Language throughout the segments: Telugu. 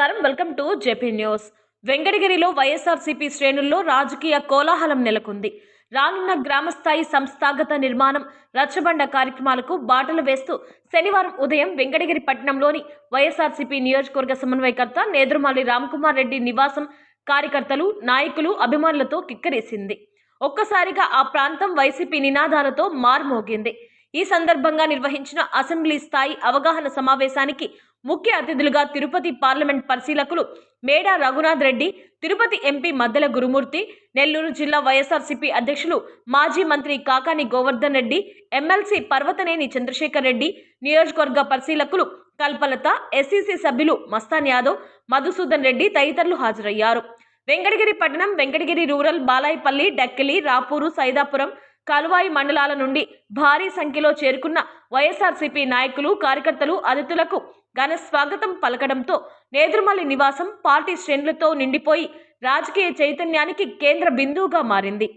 నమస్కారం వెల్కమ్ టు జేపీ న్యూస్. వెంకటగిరిలో వైఎస్ఆర్సీపీ శ్రేణుల్లో రాజకీయ కోలాహలం నెలకొంది. రానున్న గ్రామస్థాయి సంస్థాగత నిర్మాణం రచ్చబండ కార్యక్రమాలకు బాటలు వేస్తూ శనివారం ఉదయం వెంకటగిరి పట్టణంలోని వైఎస్ఆర్సీపీ నియోజకవర్గ సమన్వయకర్త నేదురుమల్లి రామ్కుమార్ రెడ్డి నివాసం కార్యకర్తలు, నాయకులు, అభిమానులతో కిక్కరేసింది. ఒక్కసారిగా ఆ ప్రాంతం వైసీపీ నినాదాలతో మార్మోగింది. ఈ సందర్భంగా నిర్వహించిన అసెంబ్లీ స్థాయి అవగాహన సమావేశానికి ముఖ్య అతిథులుగా తిరుపతి పార్లమెంట్ పరిశీలకులు మేడా రఘునాథ్ రెడ్డి, తిరుపతి ఎంపీ మద్దెల గురుమూర్తి, నెల్లూరు జిల్లా వైఎస్ఆర్సీపీ అధ్యక్షులు మాజీ మంత్రి కాకాని గోవర్ధన్ రెడ్డి, ఎమ్మెల్సీ పర్వతనేని చంద్రశేఖర్ రెడ్డి, నియోజకవర్గ పరిశీలకులు కల్పలత, ఎస్సీసీ సభ్యులు మస్తాన్ యాదవ్, మధుసూదన్ రెడ్డి తదితరులు హాజరయ్యారు. వెంకటగిరి పట్టణం, వెంకటగిరి రూరల్, బాలాయపల్లి, డక్కిలి, రాపూరు, సైదాపురం, కలువాయి మండలాల నుండి భారీ సంఖ్యలో చేరుకున్న వైఎస్ఆర్సీపీ నాయకులు, కార్యకర్తలు అతిథులకు ఘన స్వాగతం పలకడంతో నేదురుమల్లి నివాసం పార్టీ శ్రేణులతో నిండిపోయి రాజకీయ చైతన్యానికి కేంద్ర బిందువుగా మారింది.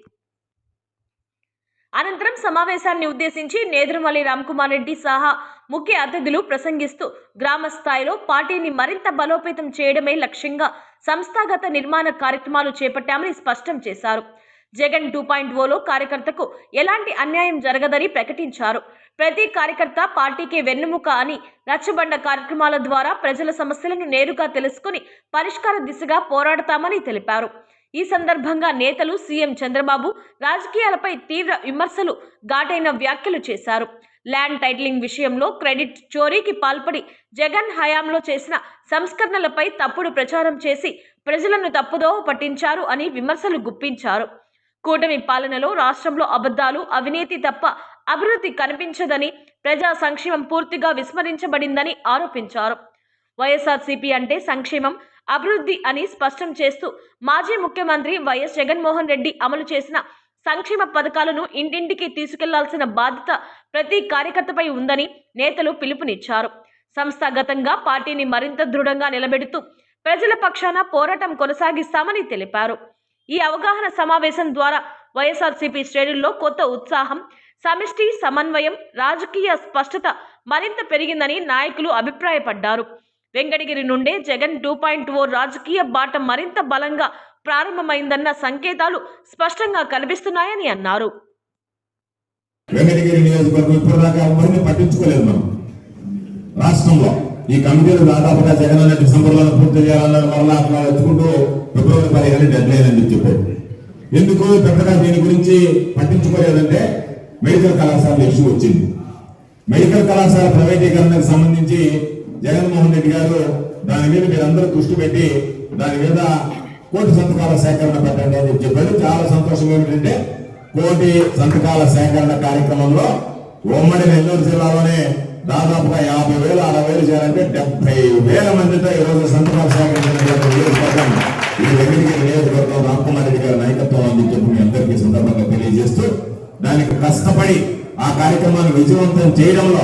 అనంతరం సమావేశాన్ని ఉద్దేశించి నేదురుమల్లి రామ్కుమార్ రెడ్డి సహా ముఖ్య అతిథులు ప్రసంగిస్తూ గ్రామ స్థాయిలో పార్టీని మరింత బలోపేతం చేయడమే లక్ష్యంగా సంస్థాగత నిర్మాణ కార్యక్రమాలు చేపట్టామని స్పష్టం చేశారు. జగన్ 2.0లో కార్యకర్తకు ఎలాంటి అన్యాయం జరగదని ప్రకటించారు. ప్రతి కార్యకర్త పార్టీకి వెన్నెముక అని రచ్చబండ కార్యక్రమాల ద్వారా ప్రజల సమస్యలను నేరుగా తెలుసుకుని పరిష్కార దిశగా పోరాడతామని తెలిపారు. ఈ సందర్భంగా నేతలు సీఎం చంద్రబాబు రాజకీయాలపై తీవ్ర విమర్శలు, ఘాటైన వ్యాఖ్యలు చేశారు. ల్యాండ్ టైటిలింగ్ విషయంలో క్రెడిట్ చోరీకి పాల్పడి జగన్ హయాంలో చేసిన సంస్కరణలపై తప్పుడు ప్రచారం చేసి ప్రజలను తప్పుదోవ పట్టించారు అని విమర్శలు గుప్పించారు. కూటమి పాలనలో రాష్ట్రంలో అబద్ధాలు, అవినీతి తప్ప అభివృద్ధి కనిపించదని, ప్రజా సంక్షేమం పూర్తిగా విస్మరించబడిందని ఆరోపించారు. వైఎస్ఆర్సీపీ అంటే సంక్షేమం, అభివృద్ధి అని స్పష్టం చేస్తూ మాజీ ముఖ్యమంత్రి వైఎస్ జగన్మోహన్ రెడ్డి అమలు చేసిన సంక్షేమ పథకాలను ఇంటింటికి తీసుకెళ్లాల్సిన బాధ్యత ప్రతి కార్యకర్తపై ఉందని నేతలు పిలుపునిచ్చారు. సంస్థాగతంగా పార్టీని మరింత దృఢంగా నిలబెడుతూ ప్రజల పక్షాన పోరాటం కొనసాగిస్తామని తెలిపారు. ఈ అవగాహన సమావేశం ద్వారా వైఎస్ఆర్సీపీ శ్రేణుల్లో కొత్త ఉత్సాహం, సమిష్టి సమన్వయం, రాజకీయ స్పష్టత మరింత పెరిగిందని నాయకులు అభిప్రాయపడ్డారు. వెంకటగిరి నుండే జగన్ 2.0 రాజకీయ బాట మరింత బలంగా ప్రారంభమైందన్న సంకేతాలు స్పష్టంగా కనిపిస్తున్నాయని అన్నారు. వెంకటగిరి నియోజకవర్గం ఇప్పటిదాకా ఎవరిని పట్టించుకోలేదు. మనం రాష్ట్రంలో ఈ కమిటీలు దాదాపుగా జగన్ అనే డిసెంబర్లో పూర్తి చేయాలన్నారు. మరలా అట్లా ఎత్తుకుంటూ ఫిబ్రవరి 15 డెడ్ లైన్ అని చెప్పారు. ఎందుకు పెద్దగా దీని గురించి పట్టించుకోలేదంటే మెడికల్ కళాశాల ఇష్యూ వచ్చింది. మెడికల్ కళాశాల ప్రైవేటీకరణకు సంబంధించి జగన్మోహన్ రెడ్డి గారు దాని మీద మీరందరూ దృష్టి పెట్టి దాని మీద కోటి సంతకాల సేకరణ పెట్టండి అని చెప్పారు. చాలా సంతోషం ఏమిటంటే కోటి సంతకాల సేకరణ కార్యక్రమంలో ఉమ్మడి నెల్లూరు జిల్లాలోనే దాదాపుగా 50,000, 60,000 చేయాలంటే 70,000 మందితో ఈరోజు సంతకాల సేకరణ ఈ వెంకటగిరి నియోజకవర్గం రామ్కుమార్ రెడ్డి గారి నాయకత్వం అని చెప్పి మీ అందరికీ సందర్భంగా తెలియజేస్తూ దానికి కష్టపడి ఆ కార్యక్రమాన్ని విజయవంతం చేయడంలో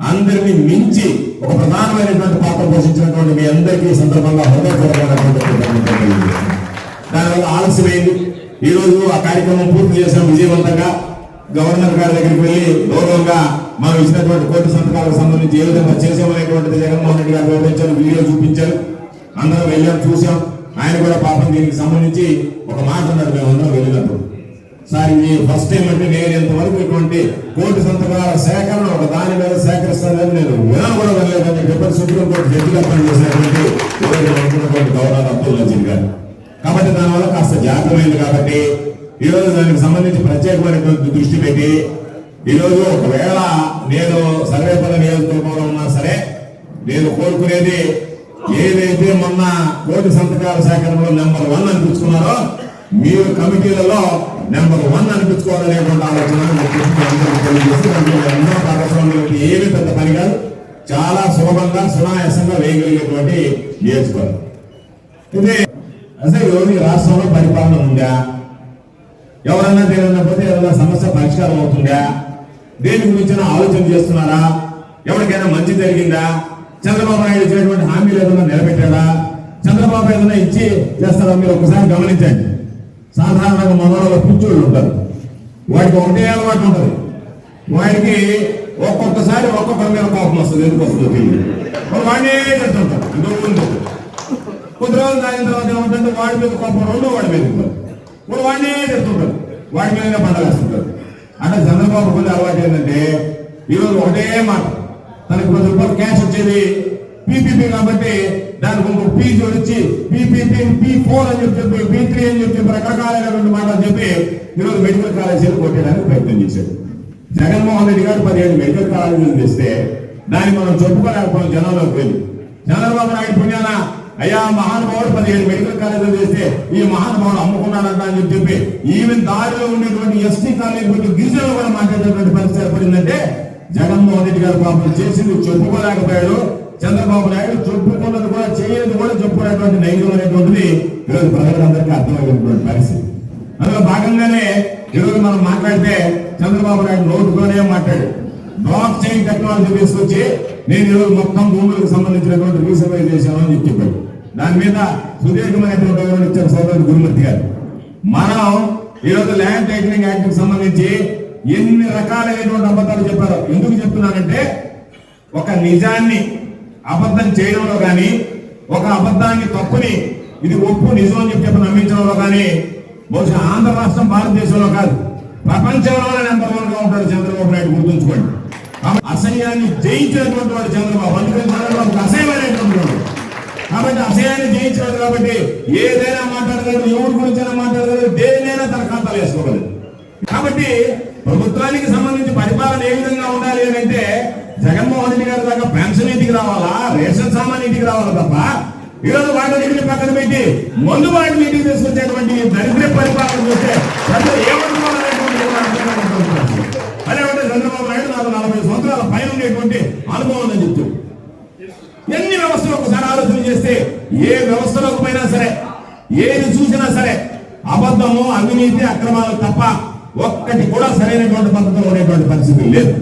అందరినీ మించి ఒక ప్రధానమైనటువంటి పాత్ర పోషించినటువంటి మీ అందరికీ సందర్భంగా హృదయపూర్వకమైనటువంటి దానివల్ల ఆలస్యమైంది. ఈ రోజు ఆ కార్యక్రమం పూర్తి చేసాం విజయవంతంగా. గవర్నర్ గారి దగ్గరికి వెళ్ళి గౌరవంగా మనం ఇచ్చినటువంటి కోటి సంతకాలకు సంబంధించి ఏ విధంగా చేసామనేటువంటిది జగన్మోహన్ రెడ్డి గారు వివరించారు, వీడియో చూపించారు. అందరం వెళ్ళాం, చూసాం. ఆయన కూడా పాపం దీనికి సంబంధించి ఒక మాట ఉన్నారు మేము అందరం వెళ్ళినప్పుడు. సార్ ఇది ఫస్ట్ టైం అంటే నేను ఎంతవరకు ఇటువంటి కోటి సంతకాల సేకరణ ఒక దాని మీద సేకరిస్తానని నేను విధానం కూడా వెళ్ళలేదని చెప్పి సుప్రీంకోర్టు జడ్జిగా పనిచేసినటువంటి గవర్నర్ అబ్దుల్ నజీర్ గారు. కాబట్టి దానివల్ల కాస్త జాగ్రత్తమైంది. కాబట్టి ఈరోజు దానికి సంబంధించి ప్రత్యేకమైనటువంటి దృష్టి పెట్టి ఈరోజు ఒకవేళ నేను సర్వేపల్లి నియోజకవర్గంలో ఉన్నా సరే నేను కోరుకునేది ఏదైతే మొన్న కోటి సంతకాల సేకరణలో నెంబర్ 1 అనిపించుకున్నారో మీరు కమిటీలలో నెంబర్ 1 అనిపించుకోవాలనేటువంటి ఆలోచన అందరూ భాగస్వామ్యం ఏమీ పెద్ద పని కాదు. చాలా సులభంగా సునాయాసంగా వేయగలిగేటువంటి నియోజకవర్గం ఇదే. అసలు ఈరోజు రాష్ట్రంలో పరిపాలన ఉందా? ఎవరన్నా తెలియకపోతే ఏదైనా సమస్య పరిష్కారం అవుతుందా? దేని గురించి ఆలోచన చేస్తున్నారా? ఎవరికైనా మంచి జరిగిందా? చంద్రబాబు నాయుడు ఇచ్చినటువంటి హామీలు ఏదైనా నిలబెట్టాడా? చంద్రబాబు ఏదైనా ఇచ్చి చేస్తారా? మీరు ఒకసారి గమనించండి. సాధారణంగా మనలో పిచ్చోళ్ళు ఉంటారు, వాడికి ఒకటే అలవాటు ఉంటుంది. వాడికి ఒక్కొక్కసారి ఒక్కొక్కరి మీద కోపం వస్తుంది. ఎందుకు వస్తుందో తెలియదు. వాడినే చెప్తుంటారు. ఇంకో ముందు కొద్ది రోజులు తాగిన తర్వాత ఏమంటే వాడి మీద కోపం రెండో వాడి మీద ఇప్పుడు వాడినే తెస్తుంటారు, వాడి మీదనే పండగ వేస్తుంటారు. అంటే చంద్రబాబు కొంచెం అలవాటు ఏంటంటే ఈరోజు ఒకటే మాట, తనకి 10 రూపాయలు క్యాష్ వచ్చేది పీపీపీ కాబట్టి దానికి ఇంకొక పీ జోడించి పీపీపీ P4 అని చెప్పి P3 అని చెప్పి రకరకాలైనటువంటి మాటలు చెప్పి ఈరోజు మెడికల్ కాలేజీలు కొట్టడానికి ప్రయత్నం చేశారు. జగన్మోహన్ రెడ్డి గారు 17 మెడికల్ కాలేజీలు తెస్తే దాన్ని మనం చెప్పుకోలేకపోయిన జనంలోకి వెళ్ళి చంద్రబాబు నాయుడు పుణ్యాన అయ్యా మహానుభావుడు 17 మెడికల్ కాలేజీలు చేస్తే ఈ మహానుభావుడు అమ్ముకున్నాడంట అని చెప్పి ఈవెన్ దారిలో ఉండేటువంటి ఎస్టీ కాలేజీ గురించి గిరిజనులు కూడా మాట్లాడేటువంటి పరిస్థితి ఏర్పడిందంటే జగన్మోహన్ రెడ్డి గారు పాపం చేసింది చెప్పుకోలేకపోయాడు. చంద్రబాబు నాయుడు చెప్పుకున్నది కూడా చేయలేదు కూడా చెప్పుకునేటువంటి నైజం అనేటువంటిది ఈరోజు ప్రజలందరికీ అర్థమైనటువంటి పరిస్థితి. అందులో భాగంగానే ఈరోజు మనం మాట్లాడితే చంద్రబాబు నాయుడు నోటుతోనే మాట్లాడు బ్లాక్ చైన్ టెక్నాలజీ తీసుకొచ్చి నేను ఈరోజు మొత్తం భూములకు సంబంధించినటువంటి రీసర్వే చేశాను అని చెప్పాడు. దాని మీద సుదీర్ఘమైనటువంటి వివరణ ఇచ్చారు సోదరుడు గురుమూర్తి గారు. మనం ఈరోజు ల్యాండ్ టైటిలింగ్ యాక్ట్ కి సంబంధించి ఎన్ని రకాలైనటువంటి అబద్ధాలు చెప్పారు. ఎందుకు చెప్తున్నానంటే ఒక నిజాన్ని అబద్ధం చేయడంలో కానీ ఒక అబద్ధాన్ని తప్పుని ఇది ఒప్పు నిజం అని చెప్పి నమ్మించడంలో కానీ బహుశా ఆంధ్ర రాష్ట్రం భారతదేశంలో కాదు ప్రపంచంలోనే నెంబర్ 1 గా ఉంటాడు చంద్రబాబు నాయుడు, గుర్తుంచుకోండి. అసహ్యాన్ని జయించినటువంటి వాడు చంద్రబాబు, అందుకని చంద్రబాబు అసహ్యమైనటువంటి వాడు కాబట్టి అసహ్యాన్ని జయించాడు కాబట్టి ఏదైనా మాట్లాడగలడు, ఎవరి గురించైనా మాట్లాడగలడు, దేనైనా తన ఖాతాలు వేసుకోగలదు. కాబట్టి ప్రభుత్వానికి సంబంధించి పరిపాలన ఏ విధంగా ఉండాలి అని అంటే జగన్మోహన్ రెడ్డి గారి దాకా పెన్షన్ ఇంటికి రావాలా, రేషన్ సామాన్ ఇంటికి రావాలా తప్ప ఈరోజు వాటిని పక్కన పెట్టి ముందు వాటిని ఇంటికి తీసుకొచ్చేటువంటి దరిద్ర పరిపాలన చూస్తే ప్రజలు ఏమనుకోవాలనేటువంటి అదేమంటే చంద్రబాబు నాయుడు నాకు 40 సంవత్సరాల పైన ఉండేటువంటి అనుభవం ఉందని చెప్తూ ఎన్ని వ్యవస్థలు ఒకసారి ఆలోచన చేస్తే ఏ వ్యవస్థలోకి పోయినా సరే ఏది చూసినా సరే అబద్ధము అవినీతి అక్రమాలు తప్ప ఒక్కటి కూడా సరైనటువంటి పద్ధతిలో ఉండేటువంటి పరిస్థితి లేదు.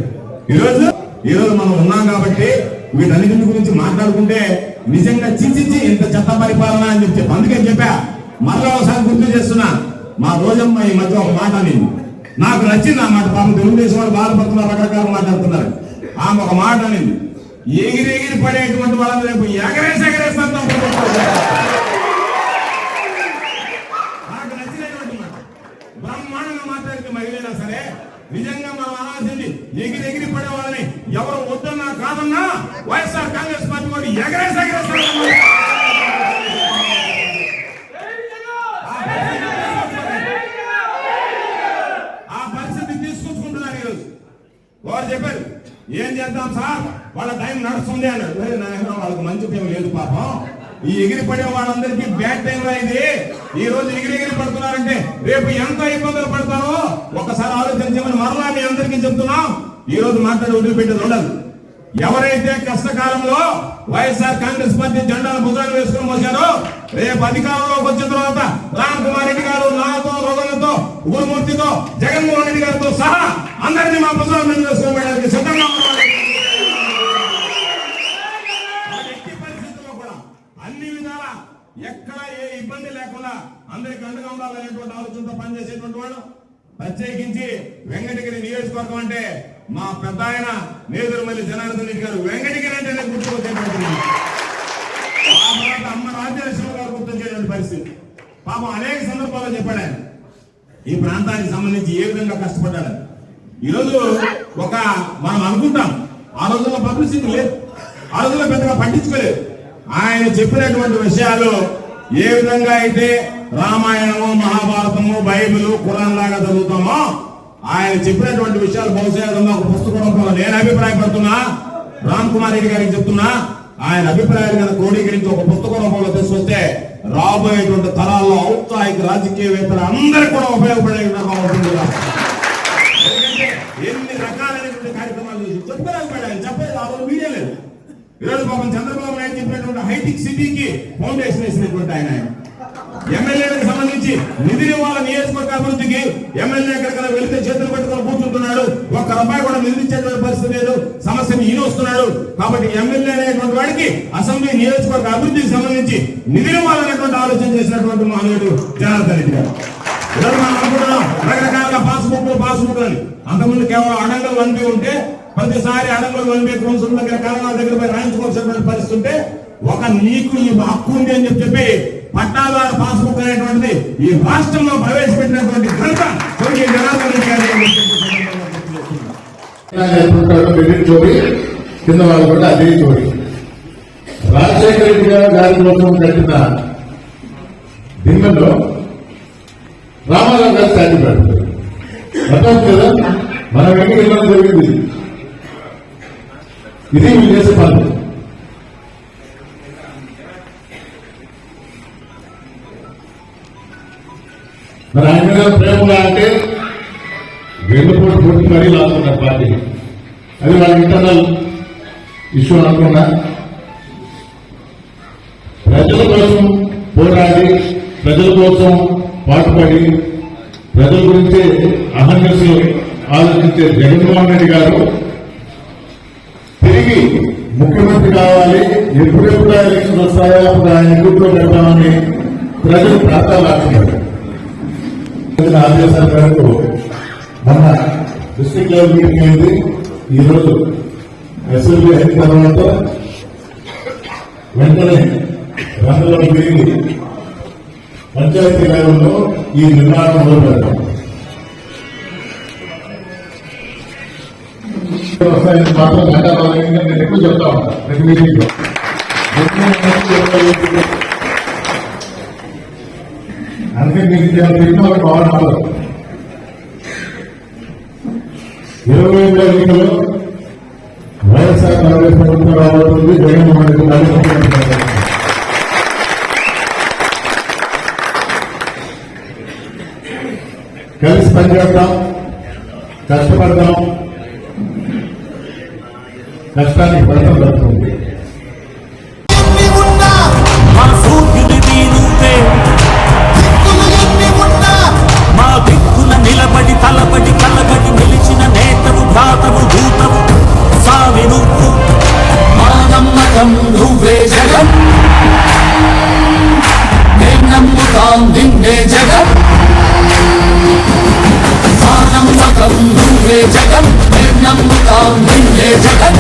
ఈరోజు మనం ఉన్నాం కాబట్టి వీటన్నిటి గురించి మాట్లాడుకుంటే నిజంగా చించి ఇంత చెత్త పరిపాలన అని చెప్పి అందుకే చెప్పా. మరలా ఒకసారి గుర్తు చేస్తున్నా, మా రోజమ్మ ఈ మధ్య ఒక మాట అనేది నాకు నచ్చింది. ఆ మాట పాపం తెలుగుదేశం వాళ్ళు బాధపడుతున్నారు, రకరకాల మాట్లాడుతున్నారు. ఆమె ఒక మాట అనేది ఎగిరి పడేటువంటి వాళ్ళని రేపు ఎగరేస్తాం. నాకు నచ్చినటువంటి మాట బ్రహ్మాండంగా మాట్లాడితే మహిళైనా సరే నిజంగా మనం అనాల్సింది ఎగిరి పడే వాళ్ళని ఎవరు వద్దన్నా కాదన్నా వైఎస్ఆర్ కాంగ్రెస్ పార్టీ వాడు ఎగరేస్తాం. ఆ పరిస్థితి తీసుకొచ్చుకుంటున్నారు ఈరోజు. వారు చెప్పారు ఏం చేద్దాం సార్, వాళ్ళ టైం నడుస్తుంది అన్నాడు. వాళ్ళకి మంచి టైం లేదు పాపం, ఈ ఎగిరి పడే వాళ్ళందరికీ బ్యాడ్ టైం రా ఇది. ఈ రోజు ఎగిరి పడుతున్నారంటే రేపు ఎంత ఇబ్బందులు పడతారో ఒకసారి ఆలోచించమని మరలా మీ అందరికీ చెప్తున్నాం. ఈ రోజు మాట్లాడి వదిలిపెట్టేది ఉండదు. ఎవరైతే కష్టకాలంలో వైఎస్ఆర్ కాంగ్రెస్ పార్టీ జెండాను భుజాలు వేసుకుని వచ్చారో రేపు అధికారంలోకి వచ్చిన తర్వాత రామ్ కుమార్ రెడ్డి గారు నాతో రోగన్తో గురుమూర్తితో జగన్మోహన్ రెడ్డి గారితో సహా అందరినీ మా భుజాల మీద వేసుకోవడానికి సిద్ధంగా ఉన్నారు. అన్ని విధాల ఎక్కడ ఏ ఇబ్బంది లేకుండా అందరికి అండగా ఉండాలనేటువంటి ఆలోచనతో పనిచేసేటువంటి వాడు. ప్రత్యేకించి వెంకటగిరి నియోజకవర్గం అంటే మా పెద్ద ఆయన నేదురుమల్లి జనార్దన్ రెడ్డి గారు వెంకటగిరి అంటే గుర్తుకొచ్చేటువంటి అమ్మ రాజ్యలక్ష్మి గారు గుర్తొచ్చేటువంటి పరిస్థితి. పాపం అనేక సందర్భాల్లో చెప్పాడు ఆయన ఈ ప్రాంతానికి సంబంధించి ఏ విధంగా కష్టపడ్డాడు. ఈరోజు ఒక మనం అనుకుంటాం ఆ రోజుల్లో పబ్లిసిటీ లేదు, ఆ రోజుల్లో పెద్దగా పట్టించుకోలేదు. ఆయన చెప్పినటువంటి విషయాలు ఏ విధంగా అయితే రామాయణము మహాభారతము బైబిల్ ఖురాన్ లాగా చదువుతామో ఆయన చెప్పినటువంటి విషయాలు బహుశా ఒక పుస్తకం రూపంలో నేను అభిప్రాయపడుతున్నా, రామ్ కుమార్ రెడ్డి గారికి చెప్తున్నా, ఆయన అభిప్రాయాలు కనుక క్రోడీకరించి ఒక పుస్తక రూపంలో తీసుకొస్తే రాబోయేటువంటి తరాల్లో ఔత్సాహిక రాజకీయవేత్తలు అందరికీ కూడా ఉపయోగపడే విధంగా ఉంటుంది. ఎన్ని రకాలైనటువంటి కార్యక్రమాలు చెప్పలేదు, చెప్పలేదు ఆ రోజు మీడియా లేదు. ఈరోజు పాపం చంద్రబాబు నాయుడు చెప్పినటువంటి హైటెక్ సిటీకి ఫౌండేషన్ వేసినటువంటి ఆయన ఎమ్మెల్యేలకు సంబంధించి నిధిని వాళ్ళ నియోజకవర్గ అభివృద్ధికి ఎమ్మెల్యే ఎక్కడికైనా వెళితే చేతులు పెట్టుకొని కూర్చుంటున్నాడు, ఒక్క రూపాయి కూడా నిధులిచ్చేటువంటి పరిస్థితి లేదు, సమస్యని ఈయన వస్తున్నాడు. కాబట్టి ఎమ్మెల్యే అనేటువంటి వాడికి అసెంబ్లీ నియోజకవర్గ అభివృద్ధికి సంబంధించి నిధిని వాళ్ళనేటువంటి ఆలోచన చేసినటువంటి మహనీయుడు జనార్దన్ రెడ్డి గారు. ఈరోజు మనం అనుకుంటున్నాం రకరకాలుగా పాస్బుక్ అని. అంతకుముందు కేవలం అడంగల్ 1B ఉంటే ప్రతిసారి అడంగల్ 1B కౌన్సిల్ దగ్గర కారణాల దగ్గర పోయి రాయించుకోవాల్సినటువంటి పరిస్థితి ఉంటే ఒక నీకు ఈ హక్కు ఉంది అని చెప్పి పట్టాదారు పాస్బుక్ అనేటువంటిది ఈ రాష్ట్రంలో ప్రవేశపెట్టినటువంటి ఘనత కొన్ని జనార్దన్ రెడ్డి గారి చోరీ కింద వాళ్ళు కూడా అదే చోరీ. రాజశేఖర రెడ్డి గారి కోసం కట్టిన దిమ్మలో రామారావు గారు శాంతి పెడతారు. అర్థం కదా, మనం ఎక్కడ ఇవ్వడం జరిగింది. ఇది వీళ్ళు చేసే పనులు. మరి ఆయన మీద ప్రేమగా అంటే వెన్నుపోటు కొట్టి మరీ లాక్కున్నారు పార్టీని. అది వాళ్ళ ఇంటర్నల్ ఇష్యూ అనుకున్నా. ప్రజల కోసం పోరాడి, ప్రజల కోసం పాటుపడి, ప్రజల గురించి అహర్నిశలు ఆలోచించే జగన్మోహన్ రెడ్డి గారు తిరిగి ముఖ్యమంత్రి కావాలి, ఎప్పుడెప్పుడు ఎలక్షన్ వస్తాయో అప్పుడు ఆయన ఎదుర్కొ పెడతామని ప్రజలు ప్రాంతాలు ఆడుతున్నారు. ఆదేశాల మేరకు మొన్న డిస్ట్రిక్ట్ లెవెల్ మీటింగ్ అయింది. ఈరోజు అసెంబ్లీ అయిన తర్వాత వెంటనే రంగంలో తిరిగి పంచాయతీ లెవెల్లో ఈ నిర్మాణం మొదలు పెడతాం. మాత్రం ఘంటారాలంగా నేను ఎక్కువ చెప్తా ఉంటాను ప్రతి మీటింగ్ లో. అందుకే మీకు చెప్పిన ఒక పవన్ అవ్వదు. 20 ఎన్నికల్లో వైఎస్ఆర్ కాంగ్రెస్ ప్రభుత్వం రాబోతుంది. జగన్మోహన్ రెడ్డి గారు ముఖ్యమంత్రి. కలిసి పనిచేద్దాం, కష్టపడదాం, కష్టానికి ఫలితం దక్కుతుంది. మా దిక్కుల నిలబడి తలబడి కలబడి నిలిచిన నేతవు భ్రాతవు దూతవు సావి నువ్వు. మా నమ్మకం నువ్వే జగన్, మేం నమ్ముతాం నిన్నే జగన్. మా నమ్మకం నువ్వే జగన్, మేం నమ్ముతాం నిన్నే జగన్.